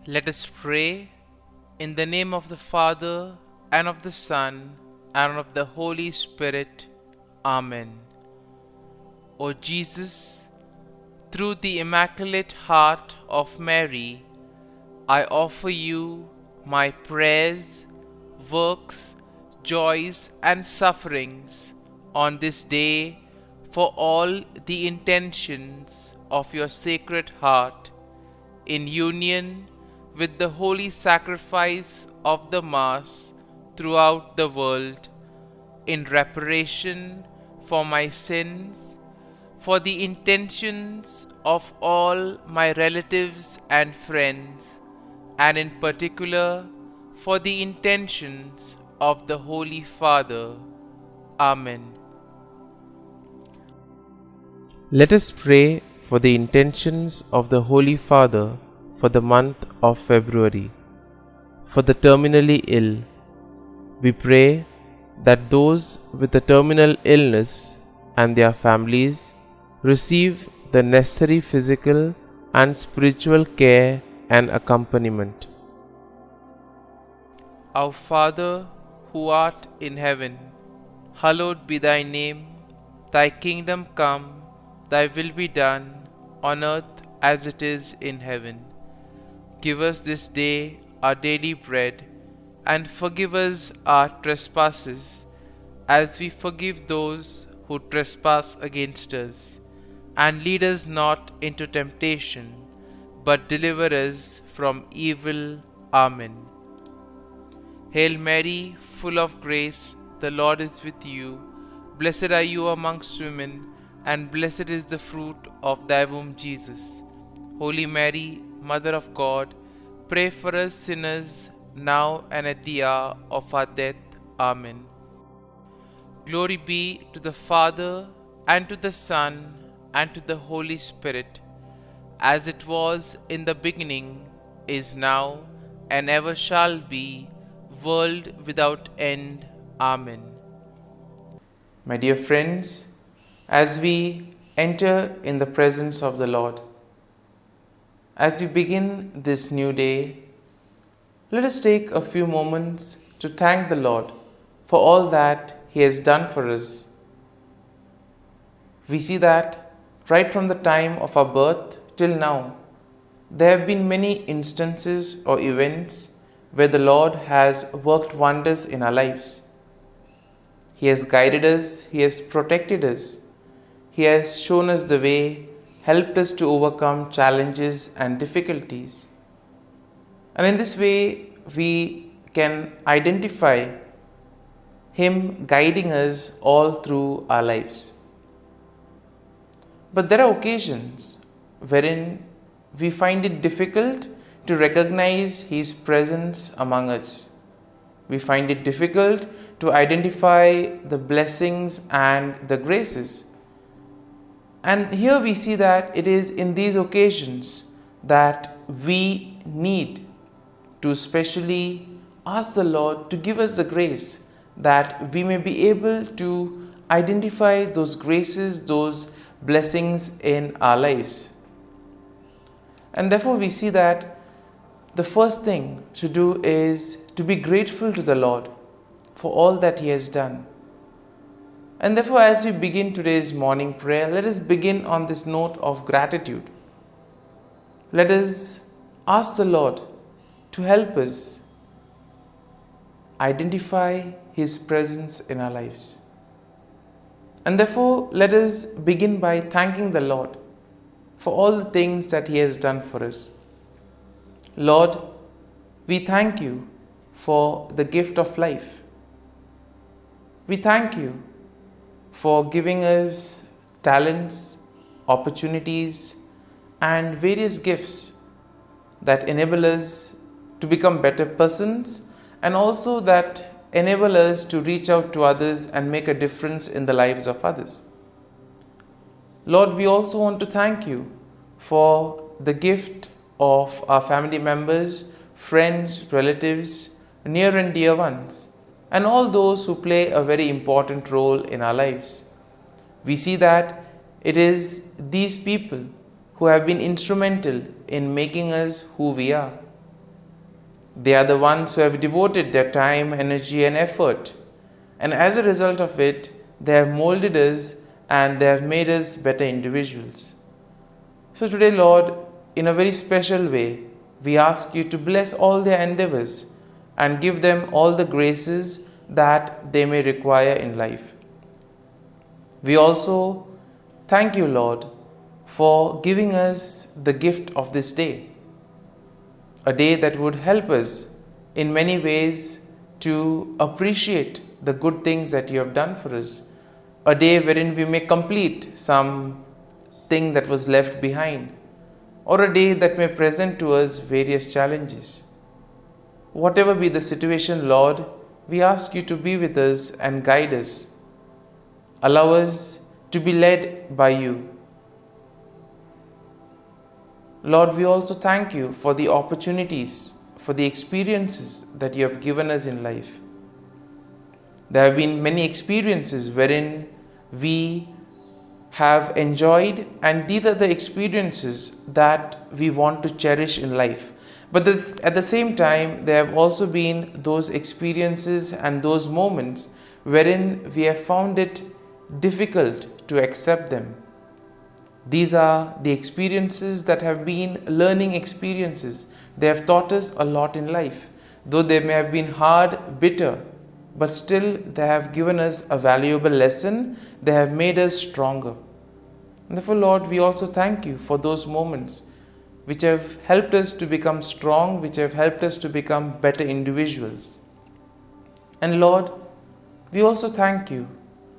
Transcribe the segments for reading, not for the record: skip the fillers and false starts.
Let us pray in the name of the Father, and of the Son, and of the Holy Spirit. Amen. O Jesus, through the Immaculate Heart of Mary, I offer you my prayers, works, joys, and sufferings on this day for all the intentions of your Sacred Heart, in union with the holy sacrifice of the Mass throughout the world, in reparation for my sins, for the intentions of all my relatives and friends, and in particular for the intentions of the Holy Father. Amen. Let us pray for the intentions of the Holy Father for the month of February. For the terminally ill, we pray that those with a terminal illness and their families receive the necessary physical and spiritual care and accompaniment. Our Father, who art in heaven, hallowed be thy name. Thy kingdom come, thy will be done, on earth as it is in heaven. Give us this day our daily bread, and forgive us our trespasses, as we forgive those who trespass against us. And lead us not into temptation, but deliver us from evil. Amen. Hail Mary, full of grace, the Lord is with you. Blessed are you amongst women, and blessed is the fruit of thy womb, Jesus. Holy Mary, Mother of God, pray for us sinners, now and at the hour of our death. Amen. Glory be to the Father, and to the Son, and to the Holy Spirit, as it was in the beginning, is now, and ever shall be, world without end. Amen. My dear friends, as we enter in the presence of the Lord, as we begin this new day, let us take a few moments to thank the Lord for all that He has done for us. We see that right from the time of our birth till now, there have been many instances or events where the Lord has worked wonders in our lives. He has guided us, He has protected us, He has shown us the way, helped us to overcome challenges and difficulties. And in this way, we can identify Him guiding us all through our lives. But there are occasions wherein we find it difficult to recognize His presence among us. We find it difficult to identify the blessings and the graces. And here we see that it is in these occasions that we need to specially ask the Lord to give us the grace that we may be able to identify those graces, those blessings in our lives. And therefore we see that the first thing to do is to be grateful to the Lord for all that He has done. And therefore, as we begin today's morning prayer, let us begin on this note of gratitude. Let us ask the Lord to help us identify His presence in our lives. And therefore, let us begin by thanking the Lord for all the things that He has done for us. Lord, we thank You for the gift of life. We thank You for giving us talents, opportunities, and various gifts that enable us to become better persons, and also that enable us to reach out to others and make a difference in the lives of others. Lord, we also want to thank You for the gift of our family members, friends, relatives, near and dear ones, and all those who play a very important role in our lives. We see that it is these people who have been instrumental in making us who we are. They are the ones who have devoted their time, energy, and effort. And as a result of it, they have molded us and they have made us better individuals. So today, Lord, in a very special way, we ask you to bless all their endeavors and give them all the graces that they may require in life. We also thank you, Lord, for giving us the gift of this day, a day that would help us in many ways to appreciate the good things that you have done for us, a day wherein we may complete some thing that was left behind, or a day that may present to us various challenges. Whatever be the situation, Lord, we ask you to be with us and guide us. Allow us to be led by you. Lord, we also thank you for the opportunities, for the experiences that you have given us in life. There have been many experiences wherein we have enjoyed, and these are the experiences that we want to cherish in life. But at the same time, there have also been those experiences and those moments wherein we have found it difficult to accept them. These are the experiences that have been learning experiences. They have taught us a lot in life. Though they may have been hard, bitter, but still they have given us a valuable lesson. They have made us stronger. And therefore, Lord, we also thank you for those moments which have helped us to become strong, which have helped us to become better individuals. And Lord, we also thank you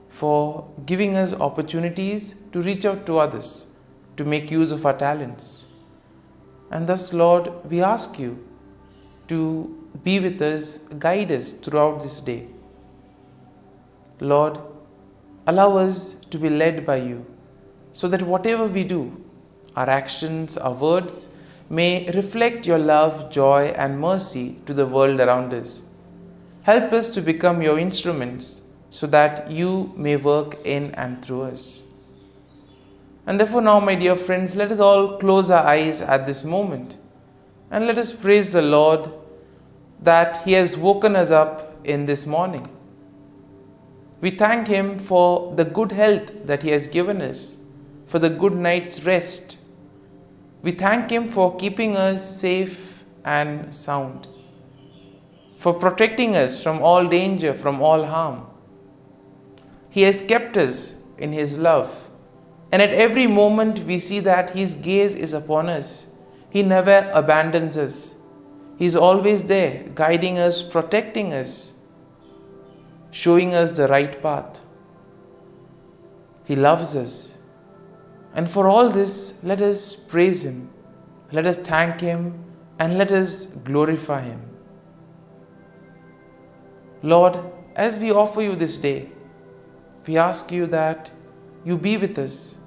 for giving us opportunities to reach out to others, to make use of our talents. And thus, Lord, we ask you to be with us, guide us throughout this day. Lord, allow us to be led by you, so that whatever we do, our actions, our words, may reflect your love, joy, and mercy to the world around us. Help us to become your instruments, so that you may work in and through us. And therefore now, my dear friends, let us all close our eyes at this moment, and let us praise the Lord that He has woken us up in this morning. We thank Him for the good health that He has given us, for the good night's rest. We thank Him for keeping us safe and sound, for protecting us from all danger, from all harm. He has kept us in His love, and at every moment we see that His gaze is upon us. He never abandons us. He is always there, guiding us, protecting us, showing us the right path. He loves us. And for all this, let us praise Him, let us thank Him, and let us glorify Him. Lord, as we offer you this day, we ask you that you be with us.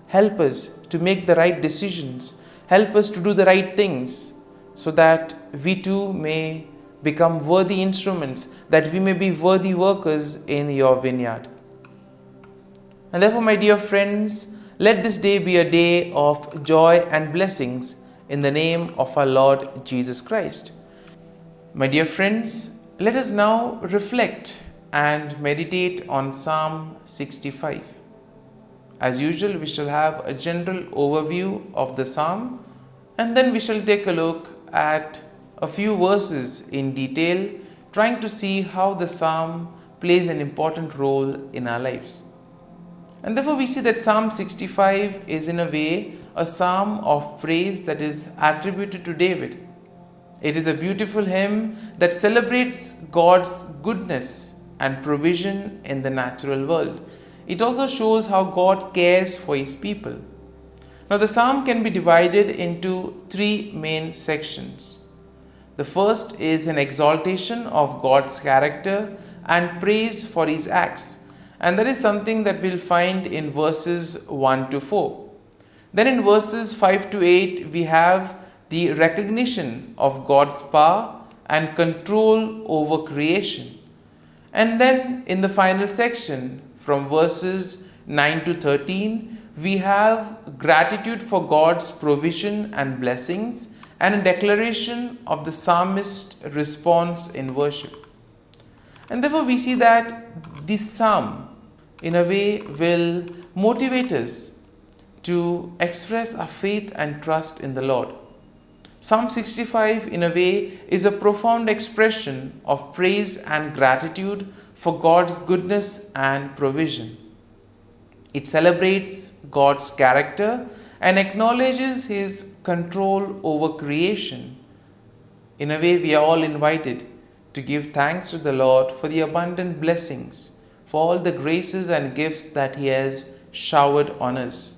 Help us to make the right decisions. Help us to do the right things, so that we too may become worthy instruments, that we may be worthy workers in your vineyard. And therefore, my dear friends, let this day be a day of joy and blessings in the name of our Lord Jesus Christ. My dear friends, let us now reflect and meditate on Psalm 65. As usual, we shall have a general overview of the psalm, and then we shall take a look at a few verses in detail, trying to see how the psalm plays an important role in our lives. And therefore we see that Psalm 65 is in a way a psalm of praise that is attributed to David. It is a beautiful hymn that celebrates God's goodness and provision in the natural world. It also shows how God cares for His people. Now the psalm can be divided into three main sections. The first is an exaltation of God's character and praise for His acts. And that is something that we'll find in verses 1 to 4. Then in verses 5 to 8, we have the recognition of God's power and control over creation. And then in the final section, from verses 9 to 13, we have gratitude for God's provision and blessings and a declaration of the psalmist's response in worship. And therefore we see that this psalm in a way will motivate us to express our faith and trust in the Lord. Psalm 65 in a way is a profound expression of praise and gratitude for God's goodness and provision. It celebrates God's character and acknowledges His control over creation. In a way, we are all invited to give thanks to the Lord for the abundant blessings, for all the graces and gifts that He has showered on us.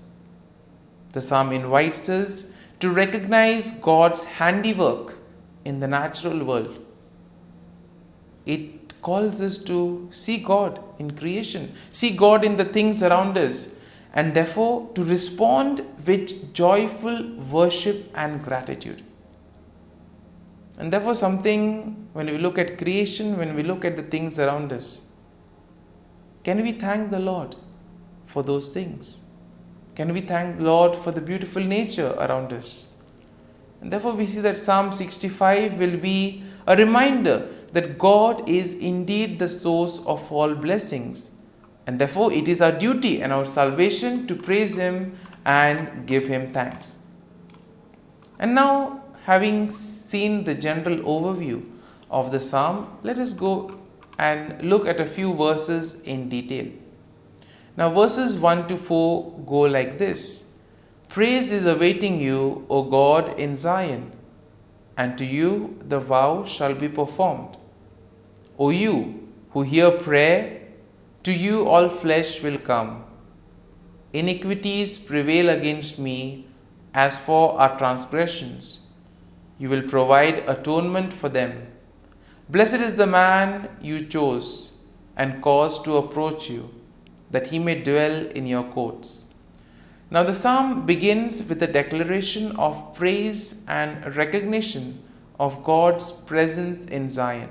The psalm invites us to recognize God's handiwork in the natural world. It calls us to see God in creation, see God in the things around us, and therefore to respond with joyful worship and gratitude. And therefore something, when we look at creation, when we look at the things around us, can we thank the Lord for those things? Can we thank the Lord for the beautiful nature around us? And therefore we see that Psalm 65 will be a reminder that God is indeed the source of all blessings. And therefore it is our duty and our salvation to praise Him and give Him thanks. And now, having seen the general overview of the psalm, let us go and look at a few verses in detail. Now verses 1 to 4 go like this. Praise is awaiting you, O God, in Zion, and to you the vow shall be performed. O you who hear prayer, to you all flesh will come. Iniquities prevail against me as for our transgressions. You will provide atonement for them. Blessed is the man you chose and caused to approach you, that he may dwell in your courts. Now the psalm begins with a declaration of praise and recognition of God's presence in Zion.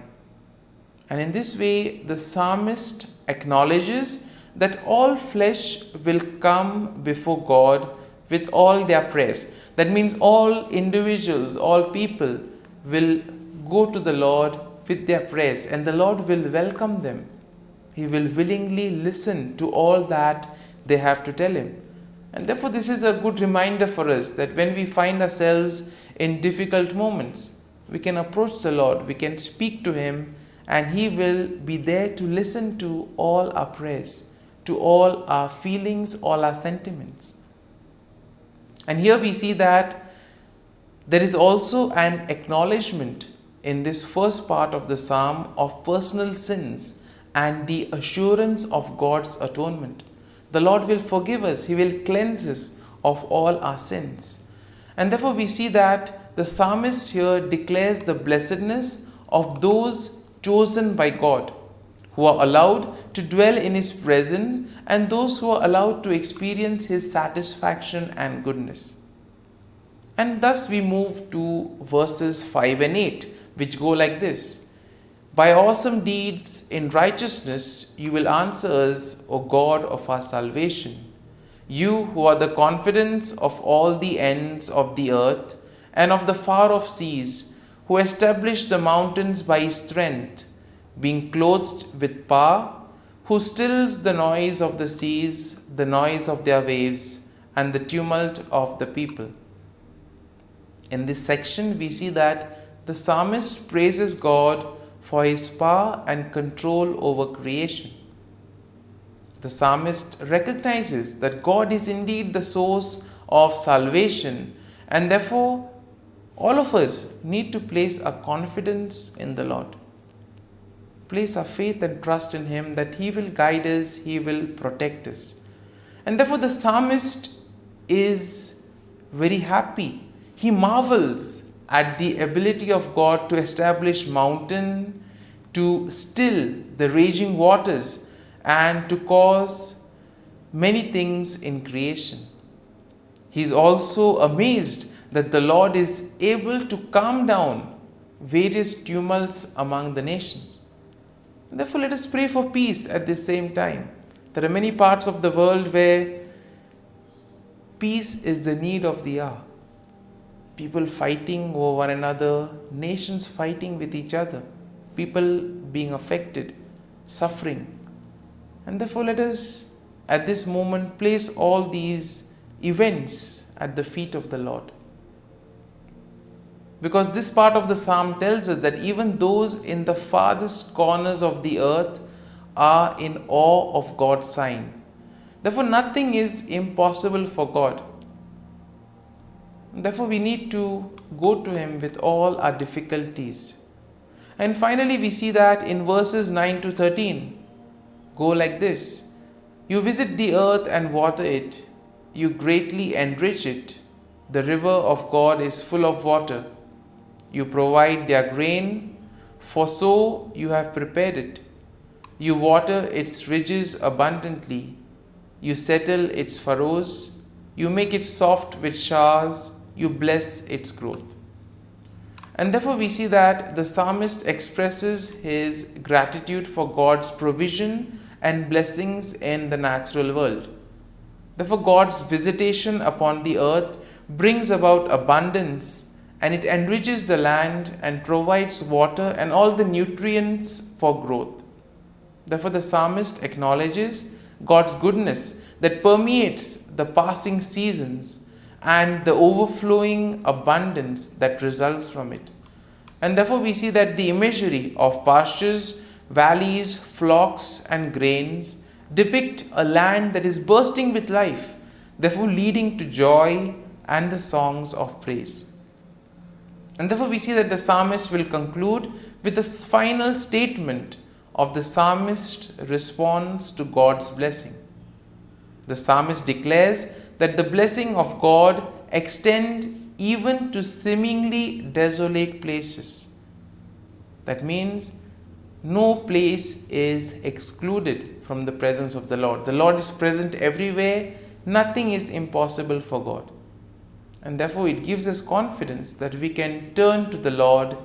And in this way, the psalmist acknowledges that all flesh will come before God with all their prayers. That means all individuals, all people will go to the Lord with their prayers, and the Lord will welcome them. He will willingly listen to all that they have to tell Him. And therefore this is a good reminder for us that when we find ourselves in difficult moments, we can approach the Lord, we can speak to Him, and He will be there to listen to all our prayers, to all our feelings, all our sentiments. And here we see that there is also an acknowledgement in this first part of the psalm of personal sins and the assurance of God's atonement. The Lord will forgive us, He will cleanse us of all our sins. And therefore we see that the psalmist here declares the blessedness of those chosen by God, who are allowed to dwell in His presence, and those who are allowed to experience His satisfaction and goodness. And thus we move to verses 5 and 8, which go like this. By awesome deeds in righteousness you will answer us, O God of our salvation. You who are the confidence of all the ends of the earth and of the far off seas, who established the mountains by His strength, being clothed with power, who stills the noise of the seas, the noise of their waves, and the tumult of the people. In this section, we see that the psalmist praises God for His power and control over creation. The psalmist recognizes that God is indeed the source of salvation, and therefore all of us need to place our confidence in the Lord. Place our faith and trust in Him that He will guide us, He will protect us. And therefore the psalmist is very happy. He marvels at the ability of God to establish mountain, to still the raging waters, and to cause many things in creation. He is also amazed that the Lord is able to calm down various tumults among the nations. Therefore, let us pray for peace at the same time. There are many parts of the world where peace is the need of the hour. people fighting over one another, nations fighting with each other, people being affected, suffering. And therefore, let us at this moment place all these events at the feet of the Lord. Because this part of the psalm tells us that even those in the farthest corners of the earth are in awe of God's sign. Therefore, nothing is impossible for God. Therefore, we need to go to Him with all our difficulties. And finally, we see that in verses 9 to 13, go like this: You visit the earth and water it, you greatly enrich it. The river of God is full of water. You provide their grain, for so you have prepared it. You water its ridges abundantly. You settle its furrows. You make it soft with showers. You bless its growth. And therefore we see that the psalmist expresses his gratitude for God's provision and blessings in the natural world. Therefore God's visitation upon the earth brings about abundance, and it enriches the land and provides water and all the nutrients for growth. Therefore the psalmist acknowledges God's goodness that permeates the passing seasons and the overflowing abundance that results from it. And therefore we see that the imagery of pastures, valleys, flocks and grains depict a land that is bursting with life, therefore leading to joy and the songs of praise. And therefore we see that the psalmist will conclude with the final statement of the psalmist's response to God's blessing. The psalmist declares that the blessing of God extends even to seemingly desolate places. That means no place is excluded from the presence of the Lord. The Lord is present everywhere. Nothing is impossible for God. And therefore it gives us confidence that we can turn to the Lord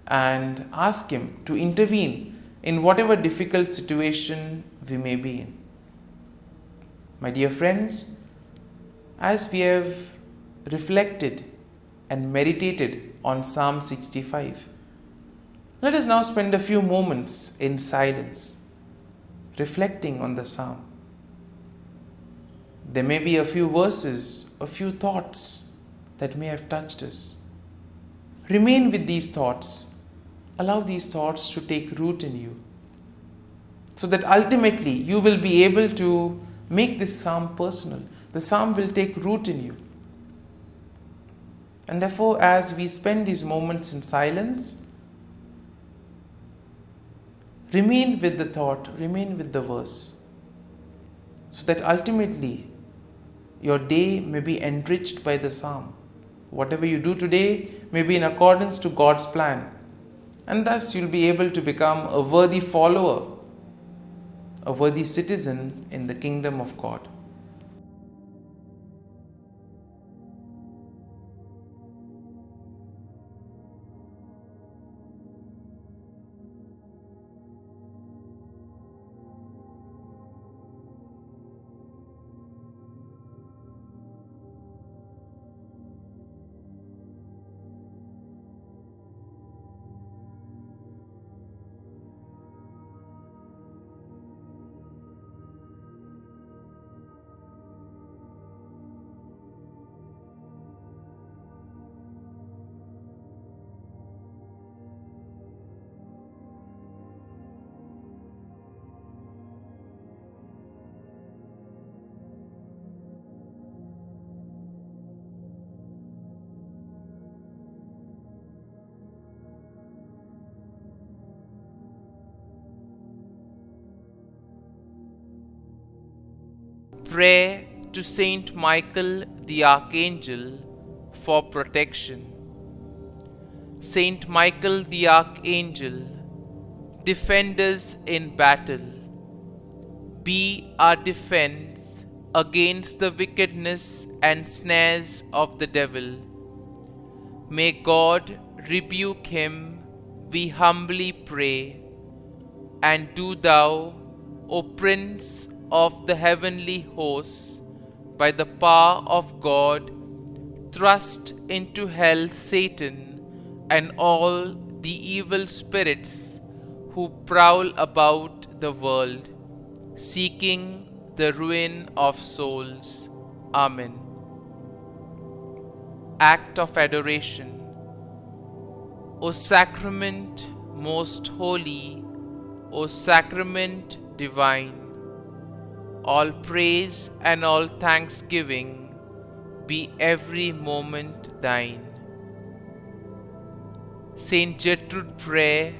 and ask Him to intervene in whatever difficult situation we may be in. My dear friends, as we have reflected and meditated on Psalm 65, let us now spend a few moments in silence, reflecting on the psalm. There may be a few verses, a few thoughts that may have touched us. Remain with these thoughts. Allow these thoughts to take root in you, so that ultimately you will be able to make this psalm personal. The psalm will take root in you. And therefore, as we spend these moments in silence, remain with the thought, remain with the verse, so that ultimately your day may be enriched by the psalm. Whatever you do today may be in accordance to God's plan, and thus you'll be able to become a worthy follower, a worthy citizen in the kingdom of God. Prayer to Saint Michael the Archangel for protection. Saint Michael the Archangel, defend us in battle. Be our defense against the wickedness and snares of the devil. May God rebuke him, we humbly pray. And do thou, O Prince of the heavenly hosts, by the power of God, Thrust into hell Satan and all the evil spirits who prowl about the world, seeking the ruin of souls. Amen. Act of Adoration. O Sacrament most holy, O Sacrament divine, all praise and all thanksgiving be every moment thine. Saint Gertrude Prayer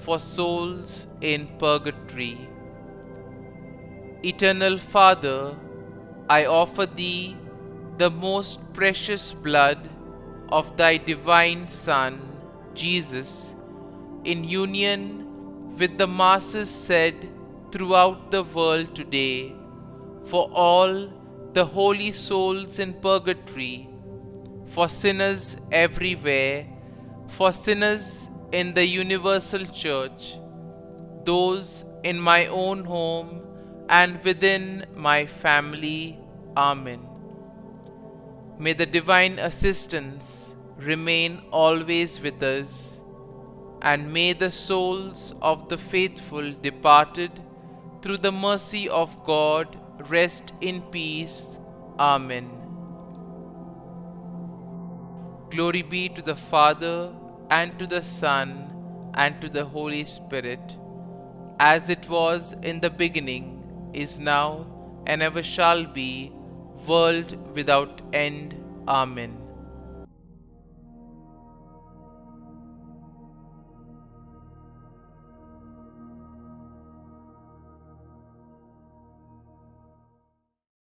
for souls in purgatory. Eternal Father, I offer Thee the most precious blood of Thy divine Son, Jesus, in union with the masses said throughout the world today, for all the holy souls in purgatory, for sinners everywhere, for sinners in the universal church, those in my own home and within my family. Amen. May the divine assistance remain always with us, and may the souls of the faithful departed through the mercy of God rest in peace. Amen. Glory be to the Father, and to the Son, and to the Holy Spirit, as it was in the beginning, is now, and ever shall be, world without end. Amen.